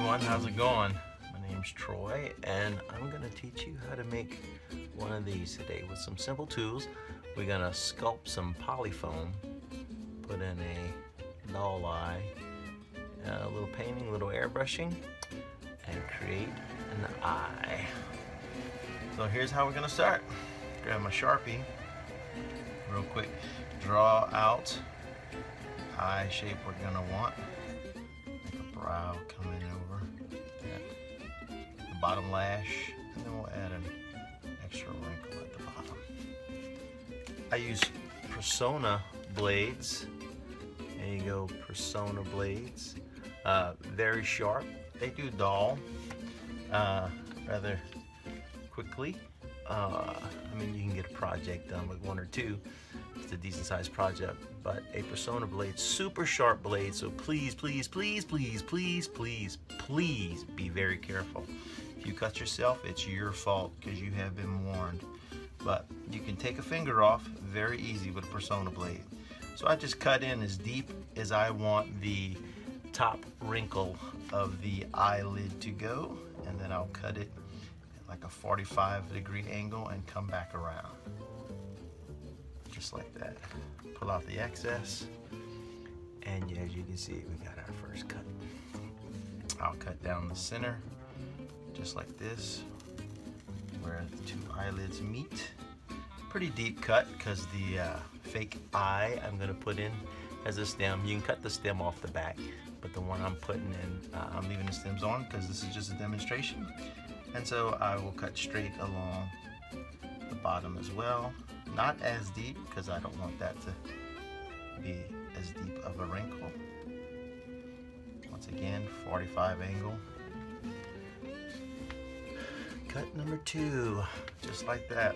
everyone, how's it going? My name's Troy and I'm going to teach you how to make one of these today with some simple tools. We're going to sculpt some polyfoam, put in a doll eye, a little painting, a little airbrushing, and create an eye. So here's how we're going to start. Grab my Sharpie, real quick, draw out eye shape we're going to want. Brow coming over, the bottom lash, and then we'll add an extra wrinkle at the bottom. I use Persona blades. There you go, Persona blades. Very sharp. They do dull rather quickly. I mean, you can get a project done with one or two. It's a decent sized project, but a Persona blade, super sharp blade, so please, please, please, please, please, please, please be very careful. If you cut yourself, it's your fault because you have been warned. But you can take a finger off very easy with a Persona blade. So I just cut in as deep as I want the top wrinkle of the eyelid to go, and then I'll cut it at like a 45-degree angle and come back around. Just like that. Pull out the excess, and as you can see, we got our first cut. I'll cut down the center, just like this, where the two eyelids meet. Pretty deep cut, because the fake eye I'm going to put in has a stem. You can cut the stem off the back, but the one I'm putting in, I'm leaving the stems on because this is just a demonstration. And so I will cut straight along the bottom as well. Not as deep, because I don't want that to be as deep of a wrinkle. Once again, 45 angle. Cut number 2, just like that.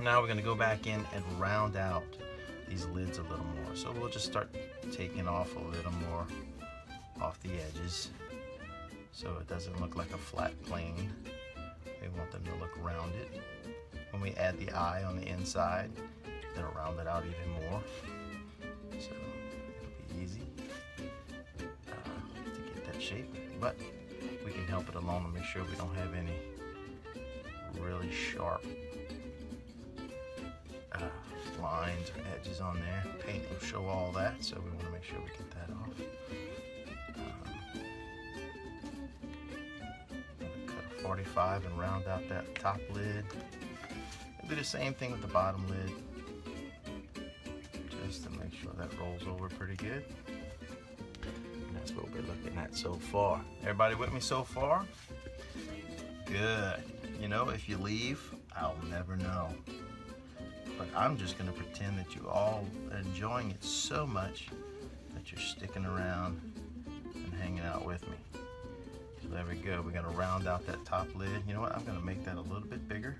Now we're going to go back in and round out these lids a little more. So we'll just start taking off a little more off the edges so it doesn't look like a flat plane. We want them to look rounded. When we add the eye on the inside, it'll round it out even more. So it'll be easy to get that shape, but we can help it along and make sure we don't have any really sharp lines or edges on there. Paint will show all that, so we want to make sure we get that off. Cut a 45 and round out that top lid. Do the same thing with the bottom lid, just to make sure that rolls over pretty good. And that's what we're looking at so far. Everybody with me so far? Good. You know, if you leave, I'll never know. But I'm just going to pretend that you all are enjoying it so much that you're sticking around and hanging out with me. So there we go. We're going to round out that top lid. You know what? I'm going to make that a little bit bigger.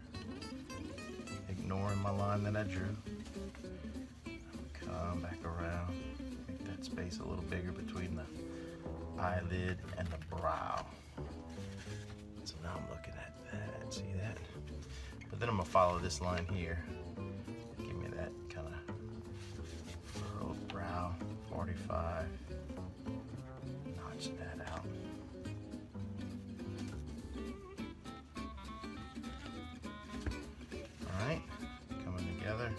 Ignoring my line that I drew. Come back around, make that space a little bigger between the eyelid and the brow. So now I'm looking at that, see that? But then I'm gonna follow this line here. Give me that kind of furrowed brow, 45. Notch that out. Alright, coming together.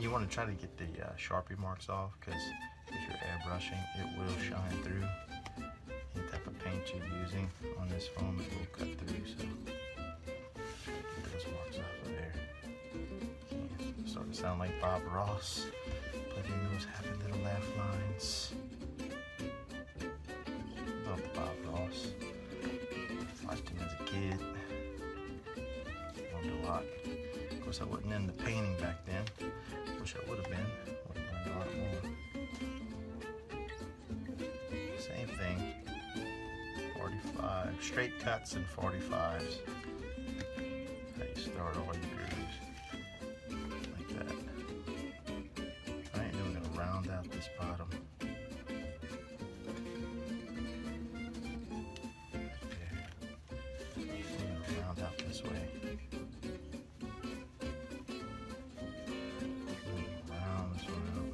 You want to try to get the Sharpie marks off, because if you're airbrushing, it will shine through. Any type of paint you're using on this foam, it will cut through, so get those marks off of there. Starting to sound like Bob Ross. Put in those happy little laugh lines. Love the Bob Ross. Watched him as a kid. Learned a lot. Of course, I wasn't in the painting back then. Wish I would have been. Would have learned a lot more. Same thing. 45. Straight cuts and 45s. How you start all your grooves. Like that. Alright, then we're going to round out this bottom. Round out this way. Round this one out.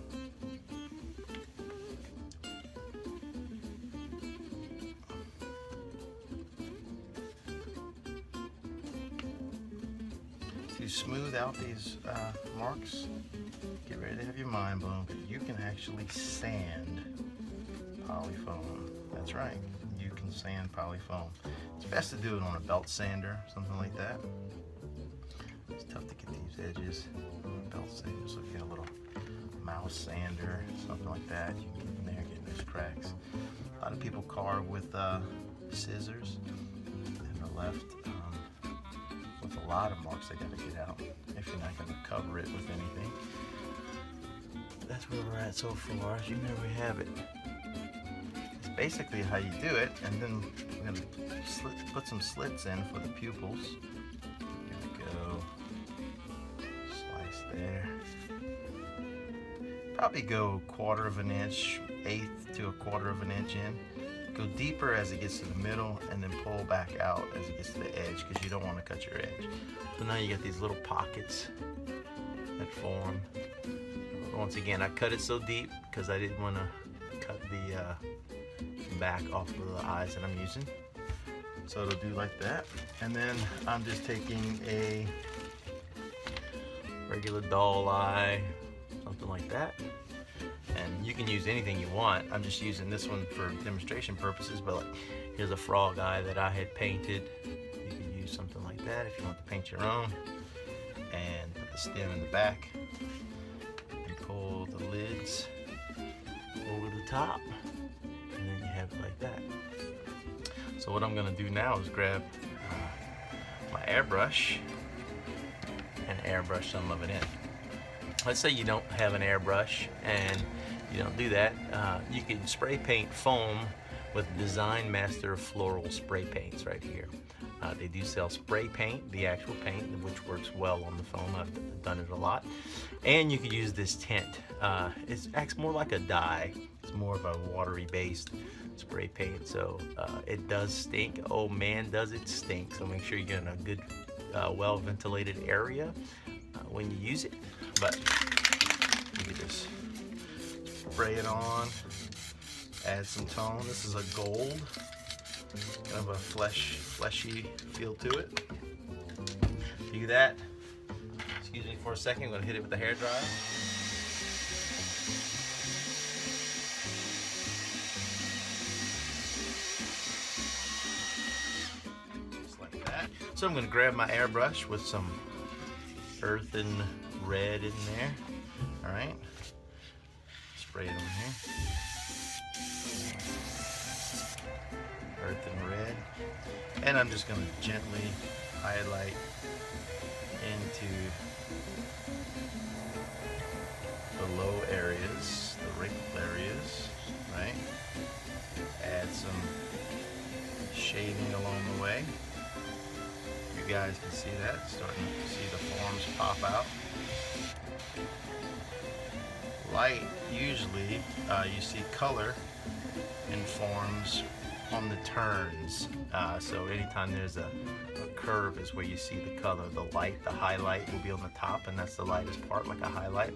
to smooth out these marks, get ready to have your mind blown, but you can actually sand polyfoam. That's right, you can sand polyfoam. It's best to do it on a belt sander, something like that. It's tough to get these edges on a belt sander, so if you have a little mouse sander, something like that, you can get in there, getting those cracks. A lot of people carve with scissors, and they're left with a lot of marks they got to get out if you're not going to cover it with anything. That's where we're at so far. As you know, we have it. It's basically how you do it, and then we're going to put some slits in for the pupils. There we go. Slice there. Probably go 1/4 of an inch, 1/8 to 1/4 of an inch in. Go deeper as it gets to the middle, and then pull back out as it gets to the edge, because you don't want to cut your edge. So now you get these little pockets that form. Once again, I cut it so deep because I didn't want to cut the back off of the eyes that I'm using. So it'll do like that. And then I'm just taking a regular doll eye, something like that. And you can use anything you want. I'm just using this one for demonstration purposes, but like, here's a frog eye that I had painted. You can use something like that if you want to paint your own. And put the stem in the back. And pull the lids over the top. And then you have it like that. So what I'm gonna do now is grab my airbrush and airbrush some of it in. Let's say you don't have an airbrush and you don't do that. You can spray paint foam with Design Master Floral spray paints right here. They do sell spray paint, the actual paint, which works well on the foam. I've done it a lot. And you could use this tint. It acts more like a dye. It's more of a watery based spray paint. So it does stink. Oh man, does it stink. So make sure you're in a good, well ventilated area when you use it. But you can just spray it on, add some tone. This is a gold, kind of a fleshy feel to it. Do that. Excuse me for a second. I'm going to hit it with the hairdryer. Just like that. So I'm going to grab my airbrush with some earthen red in there. All right, spray it on here. Earthen red, and I'm just going to gently highlight into the low areas, the wrinkled areas. Right. Add some shading along the way. You guys can see that, starting to see the forms pop out. Light, usually you see color in forms on the turns. So anytime there's a curve is where you see the color. The light, the highlight will be on the top, and that's the lightest part, like a highlight.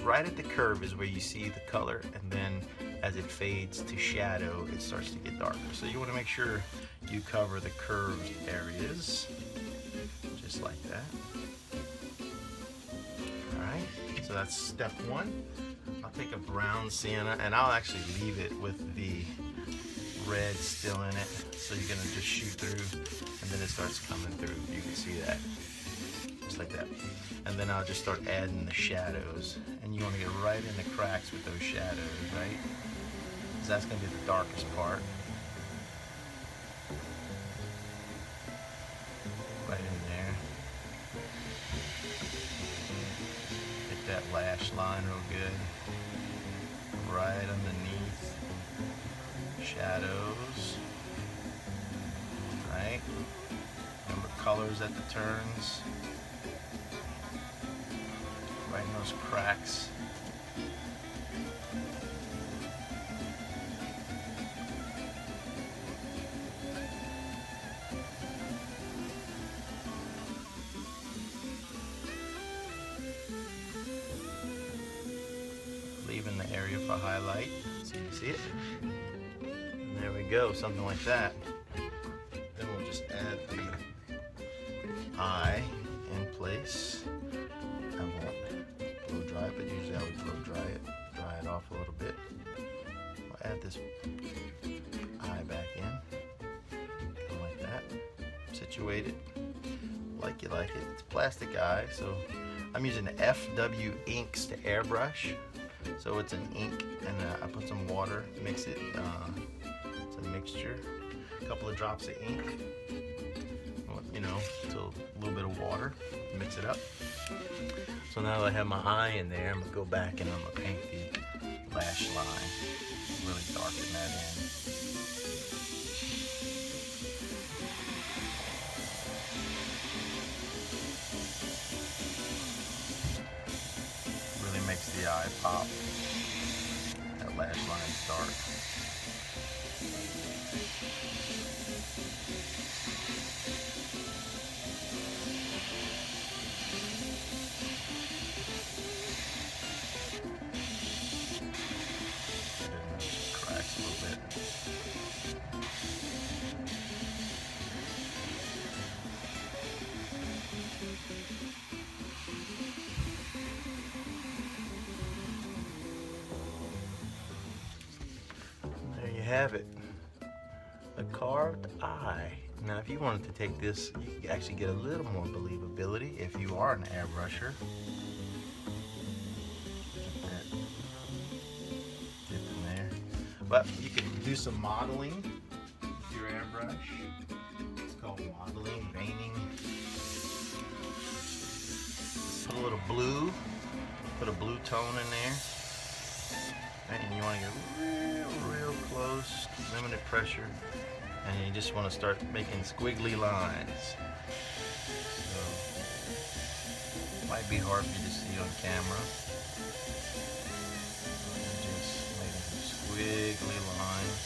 Right at the curve is where you see the color, and then as it fades to shadow, it starts to get darker. So you want to make sure you cover the curved areas, just like that. Alright, so that's step one. I'll take a brown sienna, and I'll actually leave it with the red still in it. So you're going to just shoot through, and then it starts coming through. You can see that. Just like that. And then I'll just start adding the shadows. And you want to get right in the cracks with those shadows, right? Because that's going to be the darkest part. Right in there. Hit that lash line real good. Right underneath. Shadows. Right? Remember colors at the turns. Right in those cracks. Leaving the area for highlight so you see it. And there we go, something like that. Then we'll just add the eye in place. I won't blow dry it, but usually I would blow dry it off a little bit. I'll add this eye back in, kind of like that. Situate it like you like it. It's plastic eye, so I'm using the FW inks to airbrush. So it's an ink, and I put some water, mix it. It's a mixture. A couple of drops of ink. You know, so a little bit of water. Mix it up. So now that I have my eye in there, I'm gonna go back and I'm gonna paint the lash line. Really darken that in. Really makes the eye pop. That lash line's dark. Cracks a little bit. There you have it. A carved eye. Now if you wanted to take this, you could actually get a little more believability if you are an airbrusher. Dip in there. But you can do some modeling with your airbrush. It's called modeling, veining. Put a little blue, put a blue tone in there. And you want to get real close, limited pressure, and you just want to start making squiggly lines. So, might be hard for you to see on camera. Just making some squiggly lines.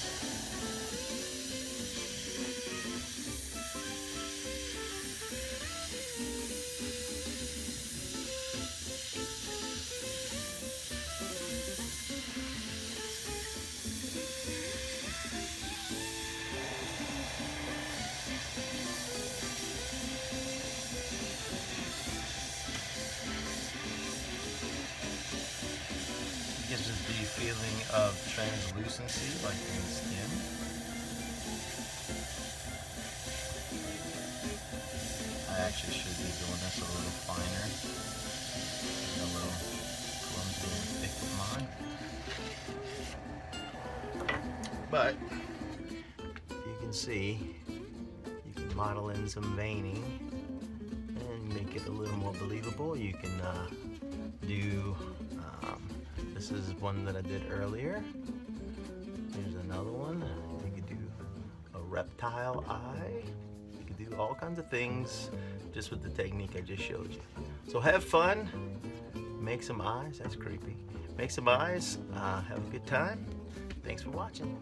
Gives us the feeling of translucency, like in the skin. I actually should be doing this a little finer, a little clumsy and thick with mine. But you can see, you can model in some veining and make it a little more believable. You can do this is one that I did earlier. Here's another one. You could do a reptile eye. You could do all kinds of things just with the technique I just showed you. So have fun. Make some eyes. That's creepy. Make some eyes. Have a good time. Thanks for watching.